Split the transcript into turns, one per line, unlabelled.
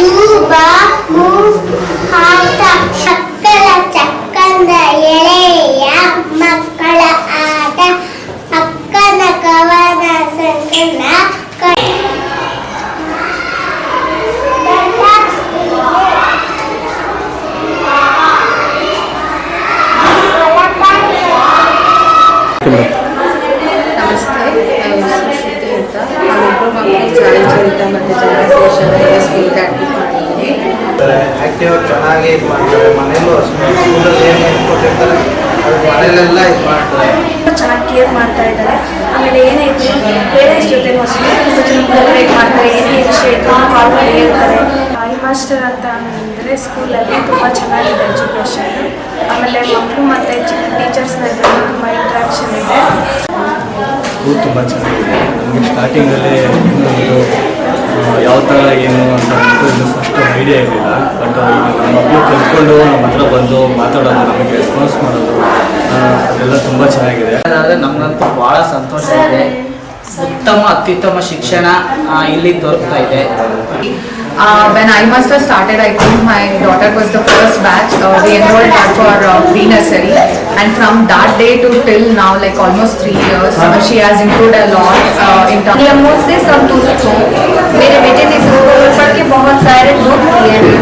ಮೂಬ ಮೂಹಾಟ ಮಕ್ಕಳ ಚಕ್ಕಂದ ಎಳೆಯ ಮಕ್ಕಳ ಆಟ ಅಕ್ಕನ ಕವನ ಸಂಕಲನ
ನಮಸ್ತೆ, ಶ್ರುತಿ ಅಂತ. ನಾವಿಬ್ಬರು ಮಕ್ಕಳು ಚರಿತ ಮತ್ತು ಜನಸೇಷನ್ ಸ್ಕೂಲ್ಗೆ ಅಡ್ಮಿಟ್ ಮಾಡಿದ್ದೀನಿ.
ಆ್ಯಕ್ಟಿವ್ ಚೆನ್ನಾಗಿ ಇದು ಮಾಡ್ತಾರೆ. ಮನೇಲೂ ಅಷ್ಟೇ, ಸ್ಕೂಲಲ್ಲಿ ಏನು ಹೇಳ್ಕೊಟ್ಟಿರ್ತಾರೆ ಅದು ಮನೇಲೆಲ್ಲ ಇದು ಮಾಡ್ತಾರೆ.
ಚೆನ್ನಾಗಿ ಕೇರ್ ಮಾಡ್ತಾ ಇದ್ದಾರೆ. ಆಮೇಲೆ ಏನೇ ಇದ್ರು ಪೇರೆಂಟ್ಸ್ ಜೊತೆನೂ ಅಷ್ಟೇ ತುಂಬ ಚೆನ್ನಾಗಿ ಕೋಆಪರೇಟ್ ಮಾಡ್ತಾರೆ. ಏನೇ ವಿಷಯ ಇದ್ರು ಕಾಲ್ ಮಾಡಿ ಹೇಳ್ತಾರೆ. ಐ ಮಾಸ್ಟರ್ ಅಂತ ಅಂದರೆ ಸ್ಕೂಲಲ್ಲಿ ತುಂಬ ಚೆನ್ನಾಗಿದೆ ಎಜುಕೇಷನ್. ಆಮೇಲೆ ಮಕ್ಕಳು ಮತ್ತು ಟೀಚರ್ಸ್ ನಡುವೆ ತುಂಬ ಇಂಟ್ರಾಕ್ಷನ್ ಇದೆ.
ಸ್ಕೂಲ್ ತುಂಬ ಚೆನ್ನಾಗಿದೆ. ನಮಗೆ ಸ್ಟಾರ್ಟಿಂಗಲ್ಲಿ ಇನ್ನೊಂದು ಯಾವ ಥರ ಏನು ಅಂತ ಇದು ಫಸ್ಟ್ ಐಡಿಯಾ ಇರಲಿಲ್ಲ. ಬಟ್ ನಮ್ಮ ಮಕ್ಕಳು ಕಲ್ತ್ಕೊಂಡು ನಮ್ಮ ಹತ್ರ ಬಂದು ಮಾತಾಡೋದು, ನಮಗೆ ರೆಸ್ಪಾನ್ಸ್ ಮಾಡೋದು ಅದೆಲ್ಲ ತುಂಬ ಚೆನ್ನಾಗಿದೆ.
ಆದರೆ ನಮಗಂತೂ ಭಾಳ ಸಂತೋಷ ಇದೆ. ಉತ್ತಮ ಅತ್ಯುತ್ತಮ ಶಿಕ್ಷಣ ಇಲ್ಲಿ ದೊರಕ್ತಾ ಇದೆ.
When iMaster started, I think my daughter was the first batch. We enrolled her for pre-nursery, and from that day to till now, like almost 3 years, she has improved a lot in terms.
मुझसे संतुष्ट हूँ. मेरे बेटे ने school पढ़ के बहुत सारे ग्रुप किए हैं.